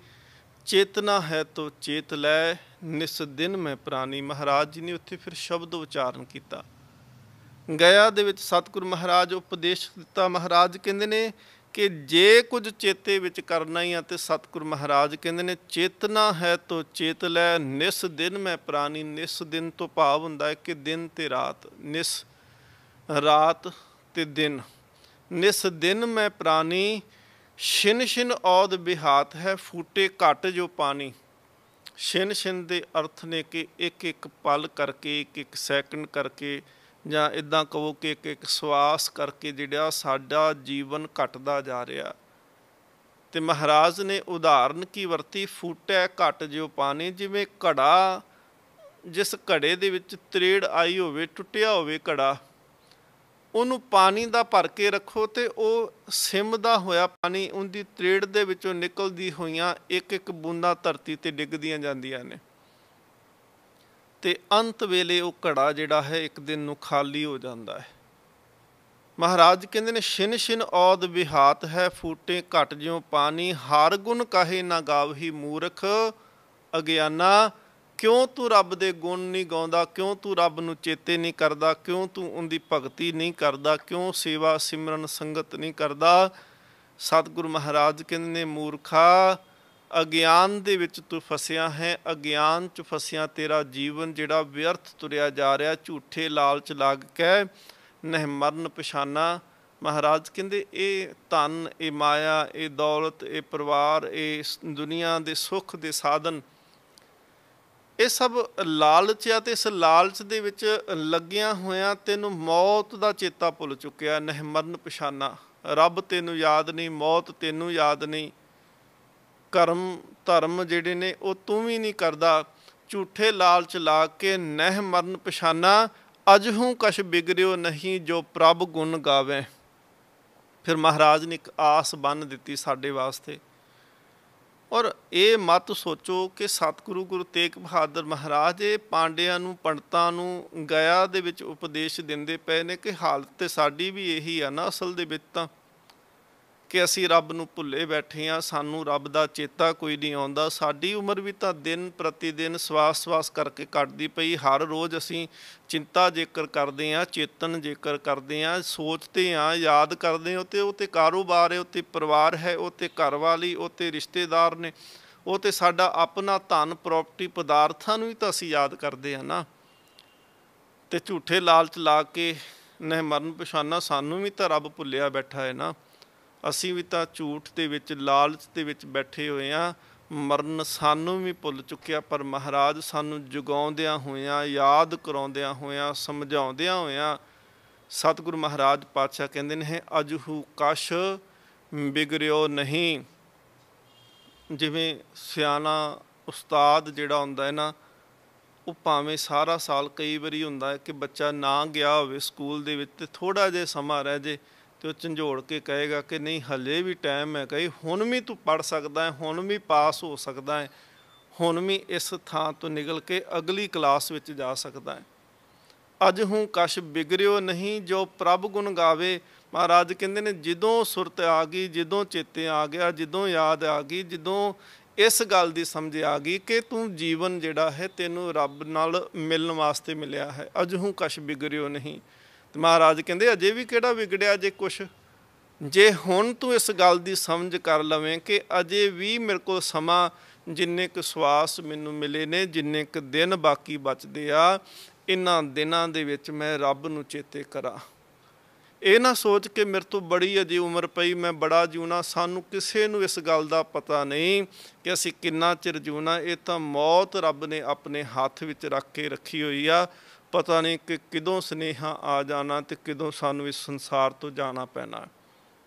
ਚੇਤਨਾ ਹੈ ਤੋ ਚੇਤ ਲੈ, ਨਿਸ ਦਿਨ ਮੈਂ ਪ੍ਰਾਨੀ। ਮਹਾਰਾਜ ਜੀ ਨੇ ਉੱਥੇ ਫਿਰ ਸ਼ਬਦ ਉਚਾਰਨ ਕੀਤਾ। ਗਿਆ ਦੇ ਵਿੱਚ ਸਤਿਗੁਰੂ ਮਹਾਰਾਜ ਉਪਦੇਸ਼ ਦਿੱਤਾ। ਮਹਾਰਾਜ ਕਹਿੰਦੇ ਨੇ ਕਿ ਜੇ ਕੁਝ ਚੇਤੇ ਵਿੱਚ ਕਰਨਾ ਹੀ ਆ ਤੇ ਸਤਿਗੁਰ ਮਹਾਰਾਜ ਕਹਿੰਦੇ ਨੇ ਚੇਤਨਾ ਹੈ ਤੋ ਚੇਤ ਲੈ, ਨਿਸ ਦਿਨ ਮੈਂ ਪ੍ਰਾਨੀ। ਨਿਸ ਦਿਨ ਤੋਂ ਭਾਵ ਹੁੰਦਾ ਹੈ ਕਿ ਦਿਨ ਤੇ ਰਾਤ, ਨਿਸ ਰਾਤ ਤੇ ਦਿਨ। ਨਿਸ ਦਿਨ ਮੈਂ ਪ੍ਰਾਨੀ, ਛਿਨ ਛਿਨ ਔਦ ਬਿਹਾਤ ਹੈ, ਫੂਟੇ ਘਟ ਜੋ ਪਾਣੀ। ਛਿਨ ਛਿਨ ਦੇ ਅਰਥ ਨੇ ਕਿ ਇੱਕ ਇੱਕ ਪਲ ਕਰਕੇ, ਇੱਕ ਇੱਕ ਸੈਕਿੰਡ ਕਰਕੇ, ਜਾਂ ਇੱਦਾਂ ਕਹੋ ਕਿ ਇੱਕ ਇੱਕ ਸਵਾਸ ਕਰਕੇ ਜਿਹੜਾ ਸਾਡਾ ਜੀਵਨ ਘਟਦਾ ਜਾ ਰਿਹਾ। ਤੇ ਮਹਾਰਾਜ ਨੇ ਉਦਾਹਰਨ ਕੀ ਵਰਤੀ, ਫੂਟੇ ਘਟ ਜਿਉ ਪਾਣੀ। ਜਿਵੇਂ ਘੜਾ, ਜਿਸ ਘੜੇ ਦੇ ਵਿੱਚ ਤਰੇੜ ਆਈ ਹੋਵੇ, ਟੁੱਟਿਆ ਹੋਵੇ ਘੜਾ, ਉਹਨੂੰ ਪਾਣੀ ਦਾ ਭਰ ਕੇ ਰੱਖੋ ਤੇ ਉਹ ਸਿਮਦਾ ਹੋਇਆ ਪਾਣੀ ਉਹਦੀ ਤਰੇੜ ਦੇ ਵਿੱਚੋਂ ਨਿਕਲਦੀ ਹੋਈਆਂ ਇੱਕ ਇੱਕ ਬੂੰਦਾਂ ਧਰਤੀ ਤੇ ਡਿੱਗਦੀਆਂ ਜਾਂਦੀਆਂ ਨੇ, ਤੇ ਅੰਤ ਵੇਲੇ ਉਹ ਘੜਾ ਜਿਹੜਾ ਹੈ ਇੱਕ ਦਿਨ ਨੂੰ ਖਾਲੀ ਹੋ ਜਾਂਦਾ ਹੈ। ਮਹਾਰਾਜ ਕਹਿੰਦੇ ਨੇ ਛਿਨ ਛਿਨ ਔਦ ਬਿਹਾਤ ਹੈ, ਫੂਟੇ ਘਟ ਜਿਉ ਪਾਣੀ। ਹਰ ਗੁਣ ਕਾਹੇ ਨਾ ਗਾਵਹੀ ਮੂਰਖ ਅਗਿਆਨਾ। ਕਿਉਂ ਤੂੰ ਰੱਬ ਦੇ ਗੁਣ ਨਹੀਂ ਗਾਉਂਦਾ, ਕਿਉਂ ਤੂੰ ਰੱਬ ਨੂੰ ਚੇਤੇ ਨਹੀਂ ਕਰਦਾ, ਕਿਉਂ ਤੂੰ ਉਹਦੀ ਭਗਤੀ ਨਹੀਂ ਕਰਦਾ, ਕਿਉਂ ਸੇਵਾ ਸਿਮਰਨ ਸੰਗਤ ਨਹੀਂ ਕਰਦਾ। ਸਤਿਗੁਰੂ ਮਹਾਰਾਜ ਕਹਿੰਦੇ ਨੇ ਮੂਰਖਾ, ਅਗਿਆਨ ਦੇ ਵਿੱਚ ਤੂੰ ਫਸਿਆ ਹੈ। ਅਗਿਆਨ 'ਚ ਫਸਿਆ ਤੇਰਾ ਜੀਵਨ ਜਿਹੜਾ ਵਿਅਰਥ ਤੁਰਿਆ ਜਾ ਰਿਹਾ, ਝੂਠੇ ਲਾਲਚ ਲੱਗ ਕੇ ਨਹਿ ਮਰਨ ਪਛਾਨਾ। ਮਹਾਰਾਜ ਕਹਿੰਦੇ ਇਹ ਧਨ, ਇਹ ਮਾਇਆ, ਇਹ ਦੌਲਤ, ਇਹ ਪਰਿਵਾਰ, ਇਹ ਦੁਨੀਆ ਦੇ ਸੁੱਖ ਦੇ ਸਾਧਨ, ਇਹ ਸਭ ਲਾਲਚ ਆ। ਤੇ ਇਸ ਲਾਲਚ ਦੇ ਵਿੱਚ ਲੱਗਿਆ ਹੋਇਆਂ ਤੈਨੂੰ ਮੌਤ ਦਾ ਚੇਤਾ ਭੁੱਲ ਚੁੱਕਿਆ। ਨਹਿ ਮਰਨ ਪਛਾਨਾ, ਰੱਬ ਤੈਨੂੰ ਯਾਦ ਨਹੀਂ, ਮੌਤ ਤੈਨੂੰ ਯਾਦ ਨਹੀਂ, ਕਰਮ ਧਰਮ ਜਿਹੜੇ ਨੇ ਉਹ ਤੂੰ ਵੀ ਨਹੀਂ ਕਰਦਾ। ਝੂਠੇ ਲਾਲਚ ਲਾ ਕੇ ਨਹਿ ਮਰਨ ਪਛਾਨਾ, ਅਜਹੂ ਕਛ ਬਿਗੜਿਓ ਨਹੀਂ ਜੋ ਪ੍ਰਭ ਗੁਣ ਗਾਵੇ। ਫਿਰ ਮਹਾਰਾਜ ਨੇ ਇੱਕ ਆਸ ਬੰਨ੍ਹ ਦਿੱਤੀ ਸਾਡੇ ਵਾਸਤੇ। ਔਰ ਇਹ ਮਤ ਸੋਚੋ ਕਿ ਸਤਿਗੁਰੂ ਗੁਰੂ ਤੇਗ ਬਹਾਦਰ ਮਹਾਰਾਜ ਇਹ ਪਾਂਡਿਆਂ ਨੂੰ, ਪੰਡਤਾਂ ਨੂੰ ਗਿਆ ਦੇ ਵਿੱਚ ਉਪਦੇਸ਼ ਦਿੰਦੇ ਪਏ ਨੇ ਕਿ ਹਾਲਤ ਤੇ ਸਾਡੀ ਵੀ ਇਹੀ ਆ ਨਾ ਅਸਲ ਦੇ ਵਿੱਚ ਤਾਂ, ਕਿ ਅਸੀਂ ਰੱਬ ਨੂੰ ਭੁੱਲੇ ਬੈਠੇ ਹਾਂ, ਸਾਨੂੰ ਰੱਬ ਦਾ ਚੇਤਾ ਕੋਈ ਨਹੀਂ ਆਉਂਦਾ। ਸਾਡੀ ਉਮਰ ਵੀ ਤਾਂ ਦਿਨ ਪ੍ਰਤੀ ਦਿਨ ਸਵਾਸ ਸਵਾਸ ਕਰਕੇ ਘਟਦੀ ਪਈ। ਹਰ ਰੋਜ਼ ਅਸੀਂ ਚਿੰਤਾ ਜੇਕਰ ਕਰਦੇ ਹਾਂ, ਚੇਤਨ ਜੇਕਰ ਕਰਦੇ ਹਾਂ, ਸੋਚਦੇ ਹਾਂ, ਯਾਦ ਕਰਦੇ ਹਾਂ, ਉਹ ਤੇ ਕਾਰੋਬਾਰ ਹੈ, ਉਹ ਤੇ ਪਰਿਵਾਰ ਹੈ, ਉਹ ਤੇ ਘਰ ਵਾਲੀ, ਉਹ ਤੇ ਰਿਸ਼ਤੇਦਾਰ ਨੇ, ਉਹ ਤੇ ਸਾਡਾ ਆਪਣਾ ਧਨ ਪ੍ਰੋਪਰਟੀ ਪਦਾਰਥਾਂ ਨੂੰ ਵੀ ਤਾਂ ਅਸੀਂ ਯਾਦ ਕਰਦੇ ਹਾਂ ਨਾ। ਤੇ ਝੂਠੇ ਲਾਲਚ ਲਾ ਕੇ ਨਹਿ ਮਰਨ ਪਛਾਨਾ, ਸਾਨੂੰ ਵੀ ਤਾਂ ਰੱਬ ਭੁੱਲਿਆ ਬੈਠਾ ਹੈ ਨਾ। ਅਸੀਂ ਵੀ ਤਾਂ ਝੂਠ ਦੇ ਵਿੱਚ, ਲਾਲਚ ਦੇ ਵਿੱਚ ਬੈਠੇ ਹੋਏ ਹਾਂ। ਮਰਨ ਸਾਨੂੰ ਵੀ ਭੁੱਲ ਚੁੱਕਿਆ, ਪਰ ਮਹਾਰਾਜ ਸਾਨੂੰ ਜਗਾਉਂਦਿਆਂ ਹੋਇਆਂ, ਯਾਦ ਕਰਾਉਂਦਿਆਂ ਹੋਇਆਂ, ਸਮਝਾਉਂਦਿਆਂ ਹੋਇਆਂ, ਸਤਿਗੁਰੂ ਮਹਾਰਾਜ ਪਾਤਸ਼ਾਹ ਕਹਿੰਦੇ ਨੇ ਅਜਹੂ ਕਛ ਬਿਗੜਿਓ ਨਹੀਂ। ਜਿਵੇਂ ਸਿਆਣਾ ਉਸਤਾਦ ਜਿਹੜਾ ਹੁੰਦਾ ਹੈ ਨਾ, ਉਹ ਭਾਵੇਂ ਸਾਰਾ ਸਾਲ, ਕਈ ਵਾਰੀ ਹੁੰਦਾ ਹੈ ਕਿ ਬੱਚਾ ਨਾ ਗਿਆ ਹੋਵੇ ਸਕੂਲ ਦੇ ਵਿੱਚ, ਤੇ ਥੋੜ੍ਹਾ ਜਿਹਾ ਸਮਾਂ ਰਹਿ ਜੇ ਤੇ ਉਹ ਝੰਜੋੜ ਕੇ ਕਹੇਗਾ ਕਿ ਨਹੀਂ ਹਲੇ ਵੀ ਟਾਈਮ ਹੈ, ਕਹੇ ਹੁਣ ਵੀ ਤੂੰ ਪੜ੍ਹ ਸਕਦਾ ਹੈ, ਹੁਣ ਵੀ ਪਾਸ ਹੋ ਸਕਦਾ ਹੈ, ਹੁਣ ਵੀ ਇਸ ਥਾਂ ਤੋਂ ਨਿਕਲ ਕੇ ਅਗਲੀ ਕਲਾਸ ਵਿੱਚ ਜਾ ਸਕਦਾ ਹੈ। ਅਜਹੂ ਕਛ ਬਿਗੜਿਓ ਨਹੀਂ ਜੋ ਪ੍ਰਭ ਗੁਣ ਗਾਵੇ। ਮਹਾਰਾਜ ਕਹਿੰਦੇ ਨੇ ਜਦੋਂ ਸੁਰਤ ਆ ਗਈ, ਜਦੋਂ ਚੇਤੇ ਆ ਗਿਆ, ਜਦੋਂ ਯਾਦ ਆ ਗਈ, ਜਦੋਂ ਇਸ ਗੱਲ ਦੀ ਸਮਝ ਆ ਗਈ ਕਿ ਤੂੰ ਜੀਵਨ ਜਿਹੜਾ ਹੈ ਤੈਨੂੰ ਰੱਬ ਨਾਲ ਮਿਲਣ ਵਾਸਤੇ ਮਿਲਿਆ ਹੈ, ਅਜਹੂ ਕਛ ਬਿਗੜਿਓ ਨਹੀਂ। ਤੇ ਮਹਾਰਾਜ ਕਹਿੰਦੇ ਅਜੇ ਵੀ ਕਿਹੜਾ ਵਿਗੜਿਆ ਜੇ ਕੁਛ। ਜੇ ਹੁਣ ਤੂੰ ਇਸ ਗੱਲ ਦੀ ਸਮਝ ਕਰ ਲਵੇਂ ਕਿ ਅਜੇ ਵੀ ਮੇਰੇ ਕੋਲ ਸਮਾਂ, ਜਿੰਨੇ ਕੁ ਸਵਾਸ ਮੈਨੂੰ ਮਿਲੇ ਨੇ, ਜਿੰਨੇ ਕੁ ਦਿਨ ਬਾਕੀ ਬਚਦੇ ਆ, ਇਹਨਾਂ ਦਿਨਾਂ ਦੇ ਵਿੱਚ ਮੈਂ ਰੱਬ ਨੂੰ ਚੇਤੇ ਕਰਾਂ। ਇਹ ਨਾ ਸੋਚ ਕੇ ਮੇਰੇ ਤੋਂ ਬੜੀ ਅਜੇ ਉਮਰ ਪਈ, ਮੈਂ ਬੜਾ ਜਿਉਣਾ। ਸਾਨੂੰ ਕਿਸੇ ਨੂੰ ਇਸ ਗੱਲ ਦਾ ਪਤਾ ਨਹੀਂ ਕਿ ਅਸੀਂ ਕਿੰਨਾ ਚਿਰ ਜਿਉਣਾ। ਇਹ ਤਾਂ ਮੌਤ ਰੱਬ ਨੇ ਆਪਣੇ ਹੱਥ ਵਿੱਚ ਰੱਖ ਕੇ ਰੱਖੀ ਹੋਈ ਆ। ਪਤਾ ਨਹੀਂ ਕਿ ਕਦੋਂ ਸੁਨੇਹਾ ਆ ਜਾਣਾ ਤੇ ਕਦੋਂ ਸਾਨੂੰ ਇਸ ਸੰਸਾਰ ਤੋਂ ਜਾਣਾ ਪੈਣਾ।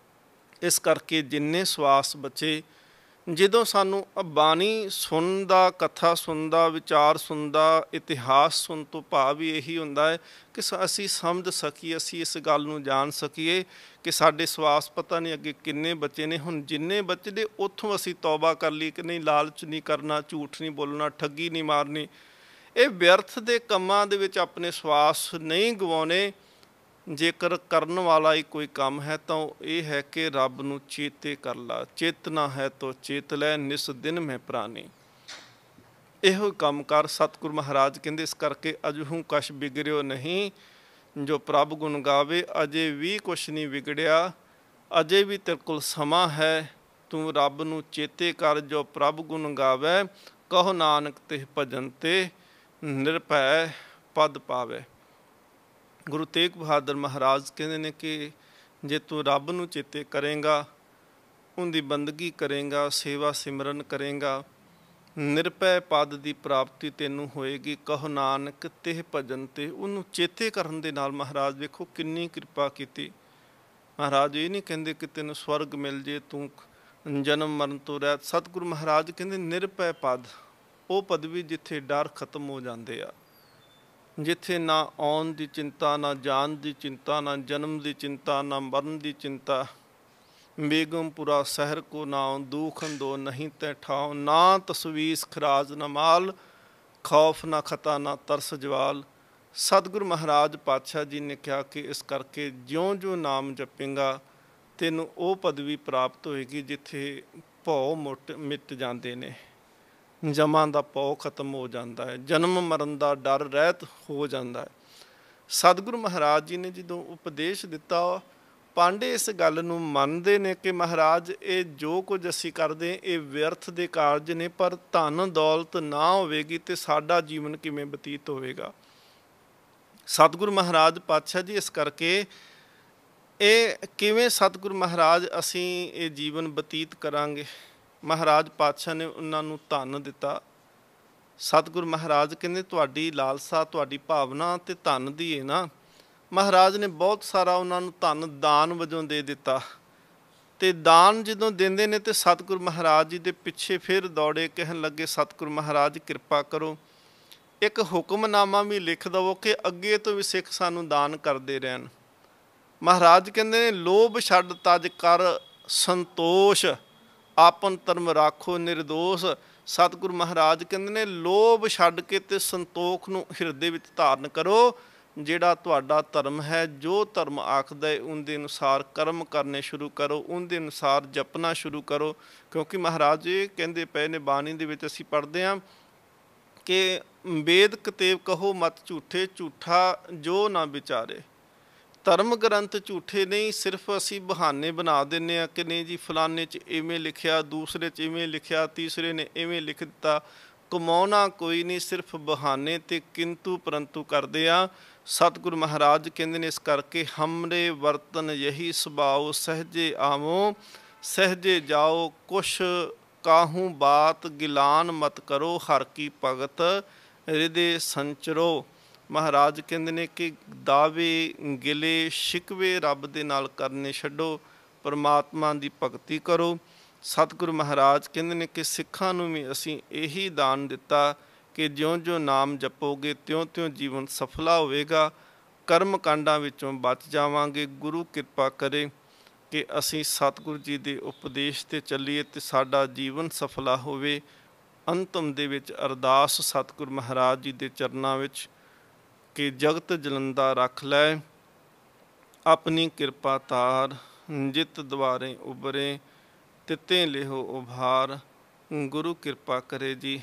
ਇਸ ਕਰਕੇ ਜਿੰਨੇ ਸਵਾਸ ਬਚੇ, ਜਦੋਂ ਸਾਨੂੰ ਬਾਣੀ ਸੁਣਨ ਦਾ, ਕਥਾ ਸੁਣਨ ਦਾ, ਵਿਚਾਰ ਸੁਣਨ ਦਾ, ਇਤਿਹਾਸ ਸੁਣਨ ਤੋਂ ਭਾਵ ਵੀ ਇਹੀ ਹੁੰਦਾ ਹੈ ਕਿ ਅਸੀਂ ਸਮਝ ਸਕੀਏ, ਅਸੀਂ ਇਸ ਗੱਲ ਨੂੰ ਜਾਣ ਸਕੀਏ ਕਿ ਸਾਡੇ ਸਵਾਸ ਪਤਾ ਨਹੀਂ ਅੱਗੇ ਕਿੰਨੇ ਬਚੇ ਨੇ। ਹੁਣ ਜਿੰਨੇ ਬਚਦੇ ਉੱਥੋਂ ਅਸੀਂ ਤੌਬਾ ਕਰ ਲਈ ਕਿ ਨਹੀਂ ਲਾਲਚ ਨਹੀਂ ਕਰਨਾ, ਝੂਠ ਨਹੀਂ ਬੋਲਣਾ, ਠੱਗੀ ਨਹੀਂ ਮਾਰਨੀ। ਇਹ ਵਿਅਰਥ ਦੇ ਕੰਮਾਂ ਦੇ ਵਿੱਚ ਆਪਣੇ ਸਵਾਸ ਨਹੀਂ ਗਵਾਉਣੇ। ਜੇਕਰ ਕਰਨ ਵਾਲਾ ਹੀ ਕੋਈ ਕੰਮ ਹੈ ਤਾਂ ਇਹ ਹੈ ਕਿ ਰੱਬ ਨੂੰ ਚੇਤੇ ਕਰ ਲਾ। ਚੇਤਨਾ ਹੈ ਤੋ ਚੇਤ ਲੈ, ਨਿਸ ਦਿਨ ਮੈਂ ਪ੍ਰਾਨੀ। ਇਹੋ ਕੰਮ ਕਰ। ਸਤਿਗੁਰੂ ਮਹਾਰਾਜ ਕਹਿੰਦੇ ਇਸ ਕਰਕੇ ਅਜਹੂ ਕਛ ਬਿਗੜਿਓ ਨਹੀਂ ਜੋ ਪ੍ਰਭ ਗੁਣ ਗਾਵੇ। ਅਜੇ ਵੀ ਕੁਛ ਨਹੀਂ ਵਿਗੜਿਆ। ਅਜੇ ਵੀ ਤੇਰੇ ਕੋਲ ਸਮਾਂ ਹੈ, ਤੂੰ ਰੱਬ ਨੂੰ ਚੇਤੇ ਕਰ, ਜੋ ਪ੍ਰਭ ਗੁਣ ਗਾਵੈ, ਕਹੋ ਨਾਨਕ ਤਿਹ ਭਜਨ ਤੇ ਨਿਰਭੈ ਪਦ ਪਾਵੈ। ਗੁਰੂ ਤੇਗ ਬਹਾਦਰ ਮਹਾਰਾਜ ਕਹਿੰਦੇ ਨੇ ਕਿ ਜੇ ਤੂੰ ਰੱਬ ਨੂੰ ਚੇਤੇ ਕਰੇਂਗਾ, ਉਹਦੀ ਬੰਦਗੀ ਕਰੇਂਗਾ, ਸੇਵਾ ਸਿਮਰਨ ਕਰੇਂਗਾ, ਨਿਰਭੈ ਪਦ ਦੀ ਪ੍ਰਾਪਤੀ ਤੈਨੂੰ ਹੋਏਗੀ। ਕਹੋ ਨਾਨਕ ਤਿਹ ਭਜਨ ਤੇ, ਉਹਨੂੰ ਚੇਤੇ ਕਰਨ ਦੇ ਨਾਲ ਮਹਾਰਾਜ ਵੇਖੋ ਕਿੰਨੀ ਕਿਰਪਾ ਕੀਤੀ। ਮਹਾਰਾਜ ਇਹ ਨਹੀਂ ਕਹਿੰਦੇ ਕਿ ਤੈਨੂੰ ਸਵਰਗ ਮਿਲ ਜੇ, ਤੂੰ ਜਨਮ ਮਰਨ ਤੋਂ ਰਹਿਤ। ਸਤਿਗੁਰੂ ਮਹਾਰਾਜ ਕਹਿੰਦੇ ਨਿਰਭੈ ਪਦ, ਉਹ ਪਦਵੀ ਜਿੱਥੇ ਡਰ ਖਤਮ ਹੋ ਜਾਂਦੇ ਆ, ਜਿੱਥੇ ਨਾ ਆਉਣ ਦੀ ਚਿੰਤਾ, ਨਾ ਜਾਣ ਦੀ ਚਿੰਤਾ, ਨਾ ਜਨਮ ਦੀ ਚਿੰਤਾ, ਨਾ ਮਰਨ ਦੀ ਚਿੰਤਾ। ਬੇਗਮਪੁਰਾ ਸ਼ਹਿਰ ਕੋ ਨਾਉ, ਦੂਖਨ ਦੋ ਨਹੀਂ ਤੈ ਠਾਉ, ਨਾ ਤਸਵੀਸ ਖਰਾਜ ਨਾ ਮਾਲ, ਖੌਫ ਨਾ ਖਤਾ ਨਾ ਤਰਸ ਜਵਾਲ। ਸਤਿਗੁਰੂ ਮਹਾਰਾਜ ਪਾਤਸ਼ਾਹ ਜੀ ਨੇ ਕਿਹਾ ਕਿ ਇਸ ਕਰਕੇ ਜਿਉਂ-ਜਿਉਂ ਨਾਮ ਜਪੇਂਗਾ ਤੈਨੂੰ ਉਹ ਪਦਵੀ ਪ੍ਰਾਪਤ ਹੋਏਗੀ ਜਿੱਥੇ ਭਉ ਮਿਟ ਜਾਂਦੇ ਨੇ, ਜਮਾਂ ਦਾ ਭਉ ਖਤਮ ਹੋ ਜਾਂਦਾ ਹੈ, ਜਨਮ ਮਰਨ ਦਾ ਡਰ ਰਹਿਤ ਹੋ ਜਾਂਦਾ ਹੈ। ਸਤਿਗੁਰੂ ਮਹਾਰਾਜ ਜੀ ਨੇ ਜਦੋਂ ਉਪਦੇਸ਼ ਦਿੱਤਾ, ਪਾਂਡੇ ਇਸ ਗੱਲ ਨੂੰ ਮੰਨਦੇ ਨੇ ਕਿ ਮਹਾਰਾਜ ਇਹ ਜੋ ਕੁਝ ਅਸੀਂ ਕਰਦੇ ਇਹ ਵਿਅਰਥ ਦੇ ਕਾਰਜ ਨੇ, ਪਰ ਧਨ ਦੌਲਤ ਨਾ ਹੋਵੇਗੀ ਤੇ ਸਾਡਾ ਜੀਵਨ ਕਿਵੇਂ ਬਤੀਤ ਹੋਵੇਗਾ। ਸਤਿਗੁਰੂ ਮਹਾਰਾਜ ਪਾਤਸ਼ਾਹ ਜੀ ਇਸ ਕਰਕੇ ਇਹ ਕਿਵੇਂ ਸਤਿਗੁਰੂ ਮਹਾਰਾਜ ਅਸੀਂ ਇਹ ਜੀਵਨ ਬਤੀਤ ਕਰਾਂਗੇ। ਮਹਾਰਾਜ ਪਾਤਸ਼ਾਹ ਨੇ ਉਹਨਾਂ ਨੂੰ ਧਨ ਦਿੱਤਾ। ਸਤਿਗੁਰੂ ਮਹਾਰਾਜ ਕਹਿੰਦੇ ਤੁਹਾਡੀ ਲਾਲਸਾ, ਤੁਹਾਡੀ ਭਾਵਨਾ ਤੇ ਧਨ ਦੀ ਹੈ ਨਾ। ਮਹਾਰਾਜ ਨੇ ਬਹੁਤ ਸਾਰਾ ਉਹਨਾਂ ਨੂੰ ਧਨ ਦਾਨ ਵਜੋਂ ਦੇ ਦਿੱਤਾ, ਤੇ ਦਾਨ ਜਦੋਂ ਦਿੰਦੇ ਨੇ ਤੇ ਸਤਿਗੁਰੂ ਮਹਾਰਾਜ ਜੀ ਦੇ ਪਿੱਛੇ ਫਿਰ ਦੌੜੇ, ਕਹਿਣ ਲੱਗੇ ਸਤਿਗੁਰੂ ਮਹਾਰਾਜ ਕਿਰਪਾ ਕਰੋ, ਇੱਕ ਹੁਕਮਨਾਮਾ ਵੀ ਲਿਖ ਦੇਵੋ ਕਿ ਅੱਗੇ ਤੋਂ ਵੀ ਸਿੱਖ ਸਾਨੂੰ ਦਾਨ ਕਰਦੇ ਰਹਿਣ। ਮਹਾਰਾਜ ਕਹਿੰਦੇ ਨੇ ਲੋਭ ਛੱਡ ਤਜ ਕਰ ਸੰਤੋਸ਼, ਆਪਨ ਧਰਮ ਰਾਖੋ ਨਿਰਦੋਸ਼। ਸਤਿਗੁਰੂ ਮਹਾਰਾਜ ਕਹਿੰਦੇ ਨੇ ਲੋਭ ਛੱਡ ਕੇ ਤੇ ਸੰਤੋਖ ਨੂੰ ਹਿਰਦੇ ਵਿੱਚ ਧਾਰਨ ਕਰੋ। ਜਿਹੜਾ ਤੁਹਾਡਾ ਧਰਮ ਹੈ, ਜੋ ਧਰਮ ਆਖਦਾ ਹੈ ਉਹਦੇ ਅਨੁਸਾਰ ਕਰਮ ਕਰਨੇ ਸ਼ੁਰੂ ਕਰੋ, ਉਹਦੇ ਅਨੁਸਾਰ ਜਪਣਾ ਸ਼ੁਰੂ ਕਰੋ। ਕਿਉਂਕਿ ਮਹਾਰਾਜ ਇਹ ਕਹਿੰਦੇ ਪਏ ਨੇ, ਬਾਣੀ ਦੇ ਵਿੱਚ ਅਸੀਂ ਪੜ੍ਹਦੇ ਹਾਂ ਕਿ ਵੇਦ ਕਤੇਬ ਕਹੋ ਮਤ ਝੂਠੇ, ਝੂਠਾ ਜੋ ਨਾ ਵਿਚਾਰੇ। ਧਰਮ ਗ੍ਰੰਥ ਝੂਠੇ ਨਹੀਂ, ਸਿਰਫ ਅਸੀਂ ਬਹਾਨੇ ਬਣਾ ਦਿੰਦੇ ਹਾਂ ਕਿ ਨਹੀਂ ਜੀ ਫਲਾਣੇ 'ਚ ਇਵੇਂ ਲਿਖਿਆ, ਦੂਸਰੇ 'ਚ ਇਵੇਂ ਲਿਖਿਆ, ਤੀਸਰੇ ਨੇ ਇਵੇਂ ਲਿਖ ਦਿੱਤਾ। ਕਮਾਉਣਾ ਕੋਈ ਨਹੀਂ, ਸਿਰਫ ਬਹਾਨੇ ਤੇ ਕਿੰਤੂ ਪਰੰਤੂ ਕਰਦੇ ਆ। ਸਤਿਗੁਰੂ ਮਹਾਰਾਜ ਕਹਿੰਦੇ ਨੇ ਇਸ ਕਰਕੇ ਹਮਰੇ ਵਰਤਨ ਯਹੀ ਸੁਭਾਉ, ਸਹਜੇ ਆਵੋ ਸਹਜੇ ਜਾਓ, ਕੁਛ ਕਾਹੂ ਬਾਤ ਗਿਲਾਨ ਮਤ ਕਰੋ, ਹਰ ਕੀ ਭਗਤ ਹਿਰਦੇ ਸੰਚਰੋ। ਮਹਾਰਾਜ ਕਹਿੰਦੇ ਨੇ ਕਿ ਦਾਵੇ ਗਿਲੇ ਸ਼ਿਕਵੇ ਰੱਬ ਦੇ ਨਾਲ ਕਰਨੇ ਛੱਡੋ, ਪਰਮਾਤਮਾ ਦੀ ਭਗਤੀ ਕਰੋ। ਸਤਿਗੁਰੂ ਮਹਾਰਾਜ ਕਹਿੰਦੇ ਨੇ ਕਿ ਸਿੱਖਾਂ ਨੂੰ ਵੀ ਅਸੀਂ ਇਹੀ ਦਾਨ ਦਿੱਤਾ ਕਿ ਜਿਉਂ-ਜਿਉਂ ਨਾਮ ਜਪੋਗੇ ਤਿਉਂ-ਤਿਉਂ ਜੀਵਨ ਸਫਲਾ ਹੋਵੇਗਾ, ਕਰਮ ਕਾਂਡਾਂ ਵਿੱਚੋਂ ਬਚ ਜਾਵਾਂਗੇ। ਗੁਰੂ ਕਿਰਪਾ ਕਰੇ ਕਿ ਅਸੀਂ ਸਤਿਗੁਰੂ ਜੀ ਦੇ ਉਪਦੇਸ਼ 'ਤੇ ਚੱਲੀਏ ਅਤੇ ਸਾਡਾ ਜੀਵਨ ਸਫਲਾ ਹੋਵੇ। ਅੰਤਮ ਦੇ ਵਿੱਚ ਅਰਦਾਸ ਸਤਿਗੁਰੂ ਮਹਾਰਾਜ ਜੀ ਦੇ ਚਰਨਾਂ ਵਿੱਚ ਕਿ ਜਗਤ ਜਲੰਦਾ ਰੱਖ ਲੈ, ਆਪਣੀ ਕਿਰਪਾ ਤਾਰ, ਜਿਤ ਦੁਆਰੇ ਉਬਰੇ, ਤਿੱਤੇ ਲਿਹੋ ਉਭਾਰ। ਗੁਰੂ ਕਿਰਪਾ ਕਰੇ ਜੀ,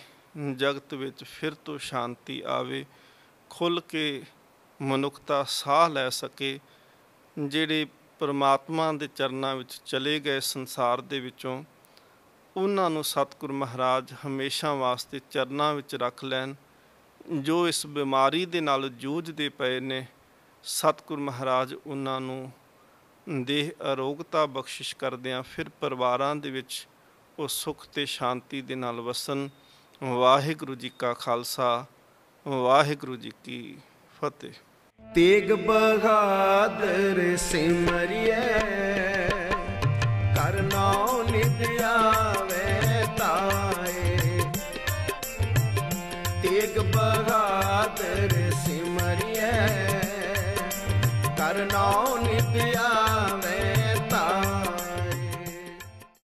ਜਗਤ ਵਿੱਚ ਫਿਰ ਤੋਂ ਸ਼ਾਂਤੀ ਆਵੇ, ਖੁੱਲ੍ਹ ਕੇ ਮਨੁੱਖਤਾ ਸਾਹ ਲੈ ਸਕੇ। ਜਿਹੜੇ ਪਰਮਾਤਮਾ ਦੇ ਚਰਨਾਂ ਵਿੱਚ ਚਲੇ ਗਏ ਸੰਸਾਰ ਦੇ ਵਿੱਚੋਂ, ਉਹਨਾਂ ਨੂੰ ਸਤਿਗੁਰੂ ਮਹਾਰਾਜ ਹਮੇਸ਼ਾ ਵਾਸਤੇ ਚਰਨਾਂ ਵਿੱਚ ਰੱਖ ਲੈਣ। ਜੋ ਇਸ ਬਿਮਾਰੀ ਦੇ ਨਾਲ ਜੂਝਦੇ ਪਏ ਨੇ, ਸਤਿਗੁਰੂ ਮਹਾਰਾਜ ਉਹਨਾਂ ਨੂੰ ਦੇਹ ਅਰੋਗਤਾ ਬਖਸ਼ਿਸ਼ ਕਰਦਿਆਂ ਫਿਰ ਪਰਿਵਾਰਾਂ ਦੇ ਵਿੱਚ ਉਹ ਸੁੱਖ ਅਤੇ ਸ਼ਾਂਤੀ ਦੇ ਨਾਲ ਵਸਣ। ਵਾਹਿਗੁਰੂ ਜੀ ਕਾ ਖਾਲਸਾ, ਵਾਹਿਗੁਰੂ ਜੀ ਕੀ ਫਤਿਹ। ਤੇਗ ਬਹਾਦਰ ਸਿਮਰਿਐ, ਕਰ ਨਾਉ ਨਿਤ ਆਵੈ ਤਾਏ। ਤੇਗ ਬਹਾਦਰ ਸਿਮਰਿਐ, ਕਰ ਨਾਉ ਨਿਤ ਆਵੈ